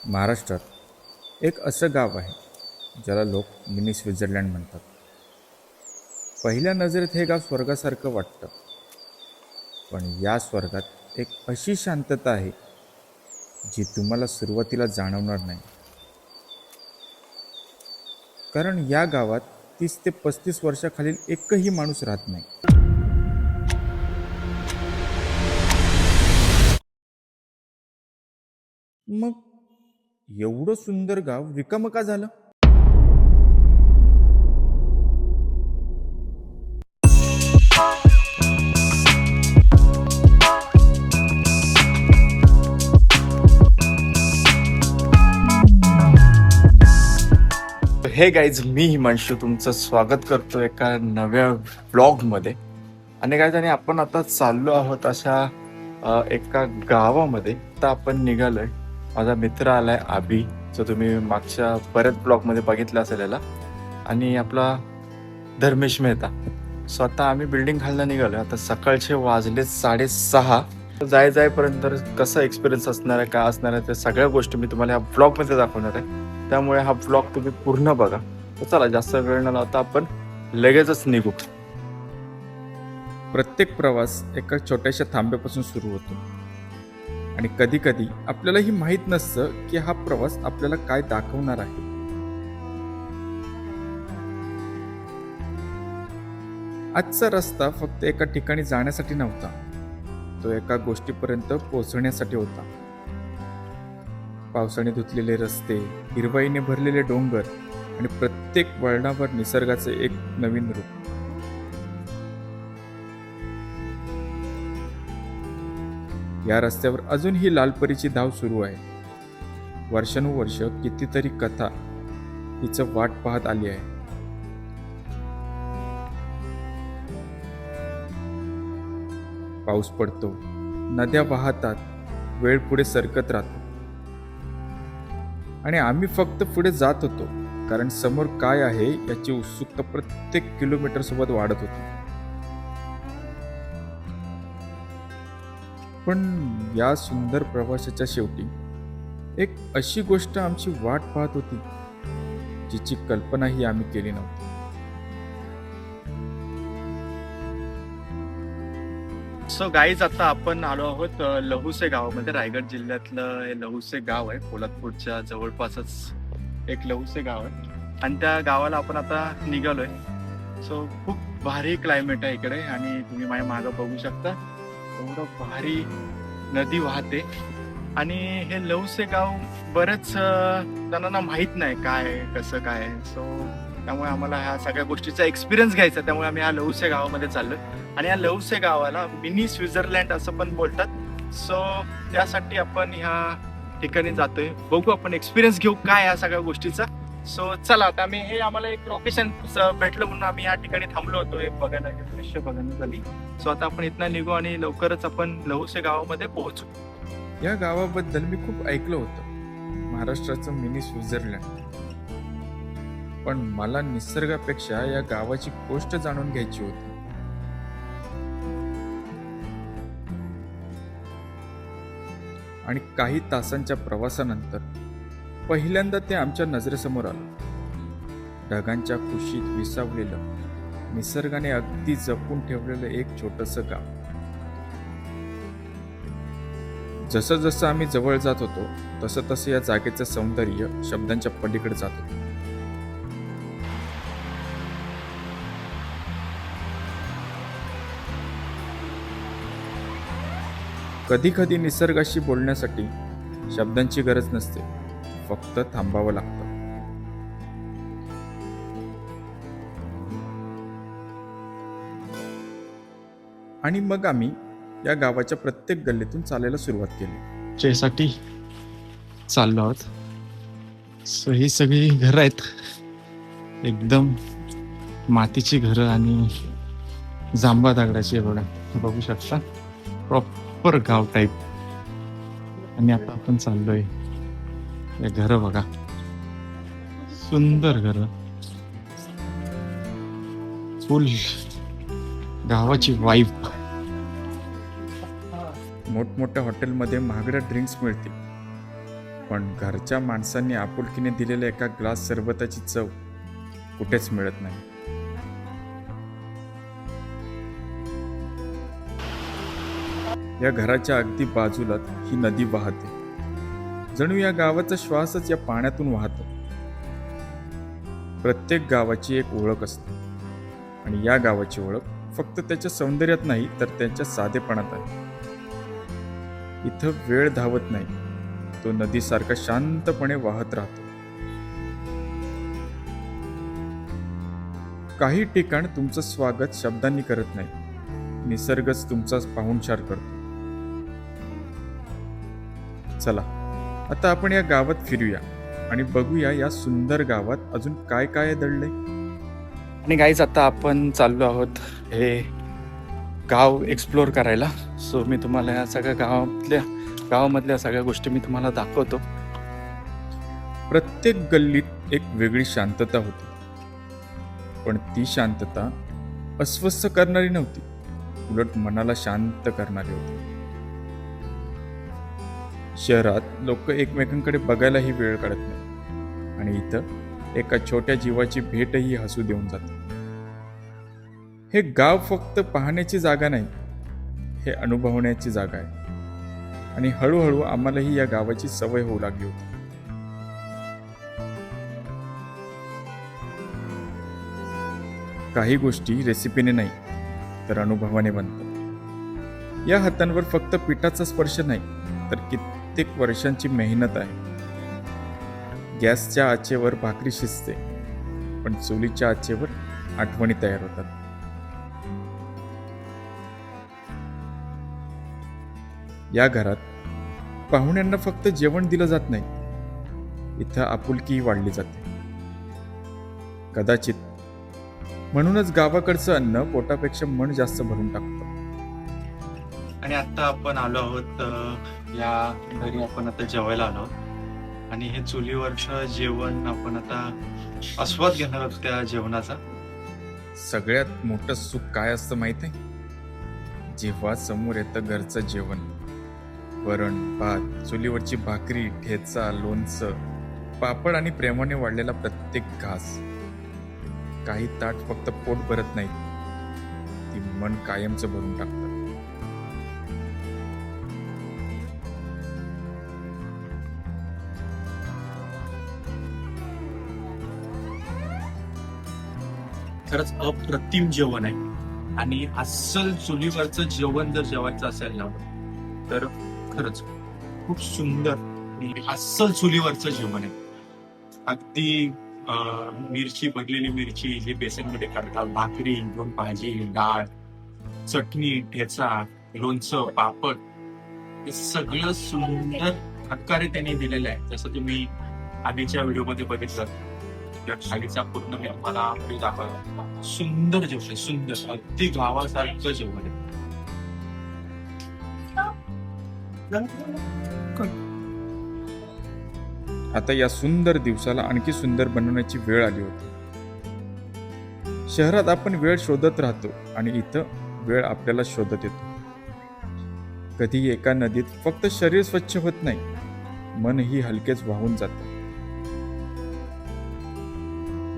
महाराष्ट्रात एक असं गाव आहे ज्याला लोक मिनी स्वित्झर्लंड म्हणतात. पहिल्या नजरेत हे गाव स्वर्गासारखं वाटतं, पण या स्वर्गात एक अशी शांतता आहे जी तुम्हाला सुरुवातीला जाणवणार नाही. कारण या गावात 30 ते 35 वर्षाखालील एकही माणूस राहत नाही. मग एवढं सुंदर गाव रिकामं का झालं? हे गाईज, मी हिमांशू तुमचं स्वागत करतो एका नव्या व्लॉगमध्ये. आणि गाईज, आणि आपण आता चाललो आहोत अशा एका गावामध्ये. आता आपण निघालोय. माझा मित्र आलाय आबी, जो तुम्ही मागच्या बऱ्याच ब्लॉगमध्ये बघितला असेल याला, आणि आपला धर्मेश मेहता. सो आता आम्ही बिल्डिंग खायला निघालोय. आता सकाळचे वाजले 6:30. जायपर्यंत कसा एक्सपिरियन्स असणार आहे, काय असणार आहे, त्या सगळ्या गोष्टी मी तुम्हाला ह्या ब्लॉगमध्ये दाखवणार आहे. त्यामुळे हा ब्लॉग तुम्ही पूर्ण बघा. तर चला, जास्त वेळ न लावता आपण लगेचच निघू. प्रत्येक प्रवास एका छोट्याशा थांब्यापासून सुरू होतो, आणि कधी कधी आपल्यालाही माहीत नसतं की हा प्रवास आपल्याला काय दाखवणार आहे. आजचा रस्ता फक्त एका ठिकाणी जाण्यासाठी नव्हता, तो एका गोष्टीपर्यंत पोहोचण्यासाठी होता. पावसाने धुतलेले रस्ते, हिरवाईने भरलेले डोंगर, आणि प्रत्येक वळणावर निसर्गाचे एक नवीन रूप. या रस्त्यावर अजूनही लालपरीची धाव सुरू आहे. वर्षानुवर्ष कितीतरी कथा हिचं वाट पाहत आली आहे. पाऊस पडतो, नद्या वाहतात, वेळ पुढे सरकत राहतो, आणि आम्ही फक्त पुढे जात होतो, कारण समोर काय आहे याची उत्सुकता प्रत्येक किलोमीटर सोबत वाढत होती. पण या सुंदर प्रवासाच्या शेवटी एक अशी गोष्ट आमची वाट पाहत होती जिची कल्पनाही आम्ही केली नव्हती. सो गाईज, आता आपण आलो आहोत लहुसे गावामध्ये. रायगड जिल्ह्यातलं हे लहुसे गाव आहे. पोलादपूरच्या जवळपासच एक लहुसे गाव आहे, आणि त्या गावाला आपण आता निघालोय. सो खूप भारी क्लायमेट आहे इकडे, आणि तुम्ही माझ्या मागं बघू शकता एवढं भारी नदी वाहते. आणि हे लहुसे गाव बरेच जणांना माहीत नाही काय कसं काय. सो त्यामुळे आम्हाला ह्या सगळ्या गोष्टीचा एक्सपिरियन्स घ्यायचा, त्यामुळे आम्ही ह्या लहुसे गावामध्ये चाललोय. आणि या लहुसे गावाला मिनी स्वित्झर्लंड असं पण बोलतात. सो त्यासाठी आपण ह्या ठिकाणी जातोय. बघू, आपण एक्सपिरियन्स घेऊ काय या सगळ्या गोष्टीचा. सो चला, आता आम्हाला एक लोकेशन भेटलं म्हणून आम्ही या ठिकाणी थांबलो होतो. हे बघायला, दृश्य बघायला झाली. सो आता आपण इथनं निघू आणि लवकरच आपण लहुसे गावामध्ये पोहोचू. या गावाबद्दल मी खूप ऐकलं होतं, महाराष्ट्राचं मिनी स्वित्झर्लंड. पण मला निसर्गापेक्षा या गावाची गोष्ट जाणून घ्यायची होती. आणि काही तासांच्या प्रवासानंतर पहिल्यांदा ते आमच्या नजरेसमोर आलं. ढगांच्या कुशीत विसावलेलं, निसर्गाने अगदी जपून ठेवलेलं एक छोटंसं गाव. जसं जसं आम्ही जवळ जात होतो तसं तसं या जागेचं सौंदर्य शब्दांच्या पलीकडे जात होतं. कधी कधी निसर्गाशी बोलण्यासाठी शब्दांची गरज नसते, फक्त थांबावं लागतं. आणि मग आम्ही या गावाच्या प्रत्येक गल्लीतून चालायला सुरुवात केली. च्यासाठी चाललो आहोत. सो ही सगळी घरं आहेत, एकदम मातीची घरं आणि जांभा दगडाची. बघा, बघू शकता, प्रॉपर गाव टाईप. आणि आता आपण चाललोय. हे घरं बघा, सुंदर घरं, फुल गावाची वाईफ. मोठमोठ्या हॉटेलमध्ये महागड्या ड्रिंक्स मिळतील, पण घरच्या माणसांनी आपुलकीने दिलेल्या एका ग्लास सरबताची चव कुठेच मिळत नाही. या घराच्या अगदी बाजूलाच ही नदी वाहते. जणू या गावाचा श्वासच या पाण्यातून वाहतो. प्रत्येक गावाची एक ओळख असते आणि या गावाची ओळख फक्त त्याच्या सौंदर्यात नाही तर त्याच्या साधेपणात आहे. इथं वेळ धावत नाही, तो नदीसारखा शांतपणे वाहत राहतो. काही ठिकाण तुमचं स्वागत शब्दांनी करत नाही, निसर्गच तुमचा पाहुणचार करतो. चला आता आपण या गावात फिरूया आणि बघूया या सुंदर गावात अजून काय काय दडलंय. आणि गाईज आता आपण चाललो आहोत हे गाव एक्सप्लोर करायला. सो मी तुम्हाला या सगळ्या गावामधल्या सगळ्या गोष्टी मी तुम्हाला दाखवतो. प्रत्येक गल्लीत एक वेगळी शांतता होती, पण ती शांतता अस्वस्थ करणारी नव्हती, उलट मनाला शांत करणारी होती. शहरात लोक एकमेकांकडे बघायलाही वेळ काढत नाही आणि इथं एका छोट्या जीवाची भेटही हसू देऊन जाते. हे गाव फक्त पाहण्याची जागा नाही, हे अनुभवण्याची जागा आहे आणि हळूहळू आम्हालाही या गावाची सवय होऊ लागली होती. काही गोष्टी रेसिपीने नाही तर अनुभवाने बनतात. या हातांवर फक्त पिठाचा स्पर्श नाही तर कित्येक वर्षांची मेहनत आहे. गॅसच्या आचेवर भाकरी शिजते, पण चुलीच्या आचेवर आठवणी तयार होतात. या घरात पाहुण्यांना फक्त जेवण दिलं जात नाही, इथं आपुलकीही वाढली जाते. कदाचित म्हणूनच गावाकडचं अन्न पोटापेक्षा मन जास्त भरून टाकतं. आणि आता आपण आलो आहोत या घरी. आपण आता जेवायला आलो आहोत आणि हे चुलीवरचं जेवण आपण आता आस्वाद घेणार आहोत त्या जेवणाचा. सगळ्यात मोठं सुख काय असतं माहित आहे? जेव्हा समोर येतं घरचं जेवण. वरण भात, चुलीवरची भाकरी, ठेचा, लोणचं, पापड आणि प्रेमाने वाढलेला प्रत्येक घास. काही ताट फक्त पोट भरत नाही, ती मन कायमचं भरून टाकतात. खरंच अप्रतिम जेवण आहे आणि अस्सल चुलीवरचं जेवण जर जेवायचं असेल ना तर खरंच खूप सुंदर अस्सल चुलीवरचं जेवण आहे. अगदी मिरची, भरलेली मिरची जी बेसनमध्ये करतात, भाकरी, दोन भाजी, डाळ, चटणी, ठेचा, लोणचं, पापड, हे सगळं सुंदर प्रकारे त्यांनी दिलेलं आहे. जसं तुम्ही आधीच्या व्हिडिओमध्ये बघितलं, त्या थाळीचा पूर्ण मी तुम्हाला व्हिडिओ दाखवला. सुंदर जेवण आहे, सुंदर, अगदी गावासारखं जेवण आहे. आता या सुंदर दिवसाला आणखी सुंदर बनवण्याची वेळ आली होती. शहरात आपण वेळ शोधत राहतो आणि इथं वेळ आपल्याला शोधत येतो. कधी एका नदीत फक्त शरीर स्वच्छ होत नाही, मनही हलकेच वाहून जातं.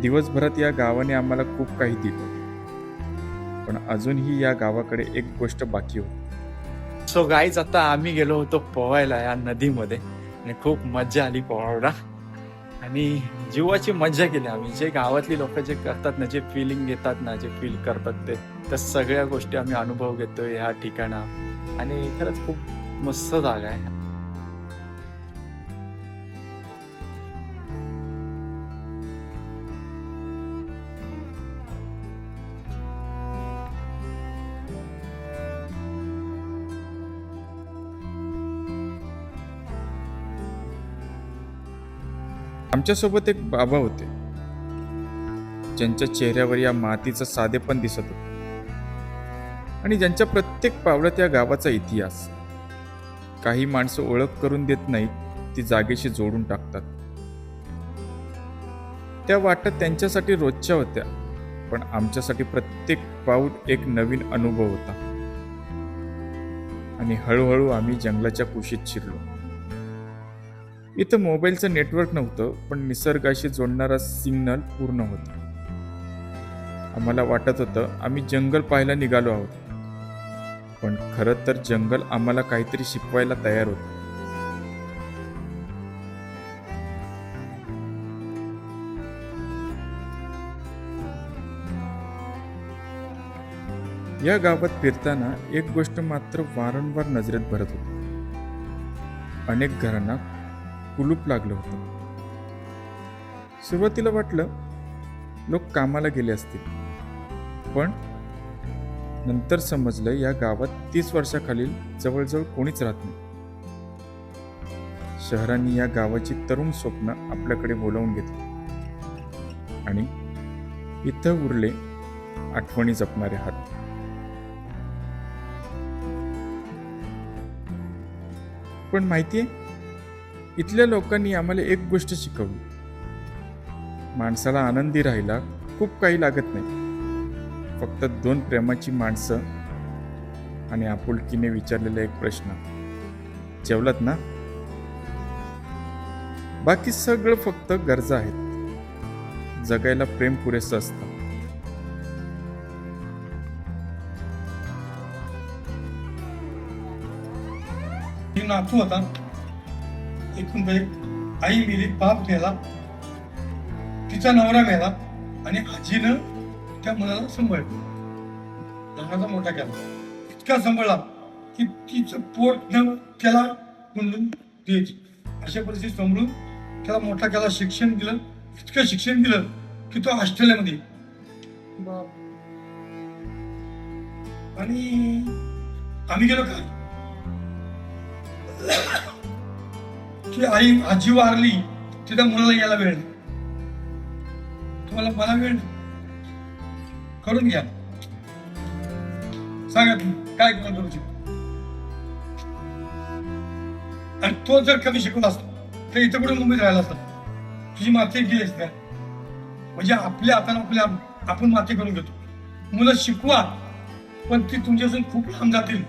दिवसभरात या गावाने आम्हाला खूप काही दिलं, पण अजूनही या गावाकडे एक गोष्ट बाकी होती. सो गाईज आता आम्ही गेलो होतो पोहायला या नदीमध्ये आणि खूप मजा आली पोहायला आणि जीवाची मजा केली आम्ही. जे गावातली लोक जे करतात ना, जे फिलिंग घेतात ना, जे फील करतात ते त्या सगळ्या गोष्टी आम्ही अनुभव घेतोय ह्या ठिकाणा आणि खरंच खूप मस्त जागा आहे. आमच्यासोबत एक बाबा होते, ज्यांच्या चेहऱ्यावर या मातीचं साधेपण दिसत होतं आणि ज्यांच्या प्रत्येक पावलात या गावाचा इतिहास. काही माणसं ओळख करून देत नाहीत, ती जागेशी जोडून टाकतात. त्या वाटत त्यांच्यासाठी रोजच्या होत्या, पण आमच्यासाठी प्रत्येक पाऊल एक नवीन अनुभव होता. आणि हळूहळू आम्ही जंगलाच्या कुशीत शिरलो. इथं मोबाईलचं नेटवर्क नव्हतं, पण निसर्गाशी जोडणारा सिग्नल पूर्ण होता. आम्हाला वाटत होतं आम्ही जंगल पाहायला निघालो आहोत, पण खरं तर जंगल आम्हाला काहीतरी शिकवायला तयार होतं. या गावात फिरताना एक गोष्ट मात्र वारंवार नजरेत भरत होती. अनेक घरांना कुलूप लागलं होतं. सुरुवातीला वाटलं लोक कामाला गेले असतील, पण नंतर समजलं या गावात 30 वर्षाखालील जवळजवळ कोणीच राहत नाही. शहरांनी या गावाची तरुण स्वप्न आपल्याकडे बोलावून घेतली आणि इथं उरले आठवणी जपणारे हात. पण माहितीये, इथल्या लोकांनी आम्हाला एक गोष्ट शिकवली. माणसाला आनंदी राहायला खूप काही लागत नाही. फक्त 2 प्रेमाची माणसं आणि आपुलकीने विचारलेला एक प्रश्न, जेवलात ना? बाकी सगळं फक्त गरजा आहेत. जगायला प्रेम पुरेसं असतं. एक नातू होता, एकूण एक. आई मेली, बाप मेला, तिचा नवरा मेला आणि आजीनं त्या मुलाला सांभाळलं, लहानाचा मोठा केला. इतका सांभाळला की तिचं पोट न त्याला गुंडून द्यायची. अशा परिस्थितीत सांभाळून त्याला मोठा केला, शिक्षण दिलं. इतकं शिक्षण दिलं की तो ऑस्ट्रेलियामध्ये. आणि आम्ही गेलो का की आजी वारली, तिथं मुलाला यायला वेळ नाही. तुम्हाला मला वेळ नाही, करून घ्या. सांगा तुम्ही काय करू शकतो. आणि तो जर कमी शिकवला असता तर इथं कुठे मुंबईत राहिला असता. तुझी माती गेली असते. म्हणजे आपल्या हाताने आपण माती करून घेतो. मुलं शिकवा, पण ती तुमच्यापासून खूप लांब जातील.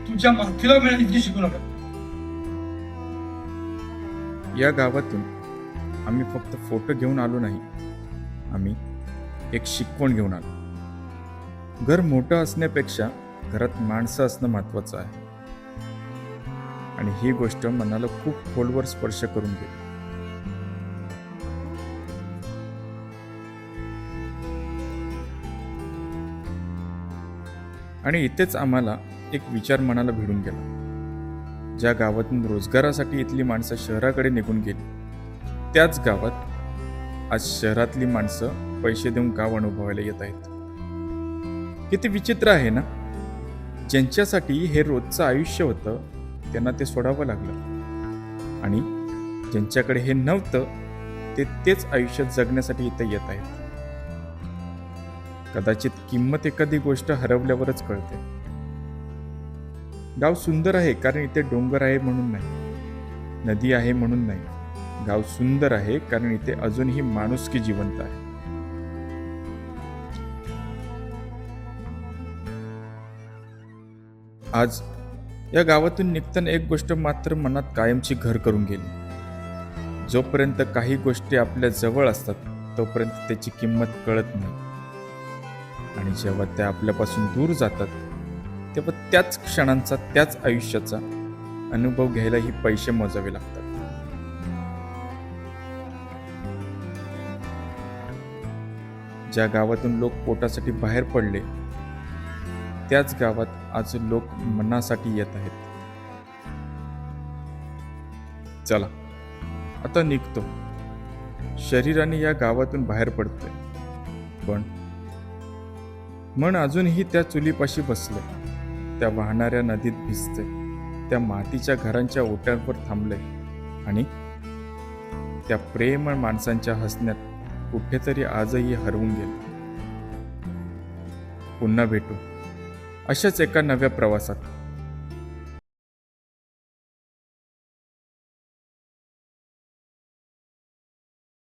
तुमच्या मातीला मिळेल इतकी शिकू नका. या गावातून आम्ही फक्त फोटो घेऊन आलो नाही, आम्ही एक शिकवण घेऊन आलो. घर मोठं असण्यापेक्षा घरात माणसं असणं महत्वाचं आहे. आणि ही गोष्ट मनाला खूप खोलवर स्पर्श करून गेली. आणि इथेच आम्हाला एक विचार मनाला भिडून गेला. ज्या गावातून रोजगारासाठी इथली माणसं शहराकडे निघून गेली, त्याच गावात आज शहरातली माणसं पैसे देऊन गाव अनुभवायला येत आहेत. किती विचित्र आहे ना. ज्यांच्यासाठी हे रोजचं आयुष्य होतं त्यांना ते सोडावं लागलं, आणि ज्यांच्याकडे हे नव्हतं ते तेच आयुष्य जगण्यासाठी इथं येत आहेत. कदाचित किंमत एखादी गोष्ट हरवल्यावरच कळते. गाव सुंदर आहे कारण इथे डोंगर आहे म्हणून नाही, नदी आहे म्हणून नाही. गाव सुंदर आहे कारण इथे अजूनही माणुसकी जिवंत आहे. आज या गावातून निघताना एक गोष्ट मात्र मनात कायमची घर करून गेली. जोपर्यंत काही गोष्टी आपल्या जवळ असतात तोपर्यंत त्याची किंमत कळत नाही, आणि जेव्हा त्या आपल्यापासून दूर जातात तेव्हा त्याच क्षणांचा, त्याच आयुष्याचा अनुभव घ्यायलाही पैसे मोजावे लागतात. ज्या गावातून लोक पोटासाठी बाहेर पडले, त्याच गावात आज लोक मनासाठी येत आहेत. चला आता निघतो. शरीराने या गावातून बाहेर पडतोय, पण मन अजूनही त्या चुलीपाशी बसले, त्या वाहणाऱ्या नदीत भिजते, त्या मातीच्या घरांच्या ओट्यांवर थांबले, आणि त्या प्रेमळ माणसांच्या हसण्यात कुठेतरी आजही हरवून गेले. पुन्हा भेटू अशाच एका नव्या प्रवासात.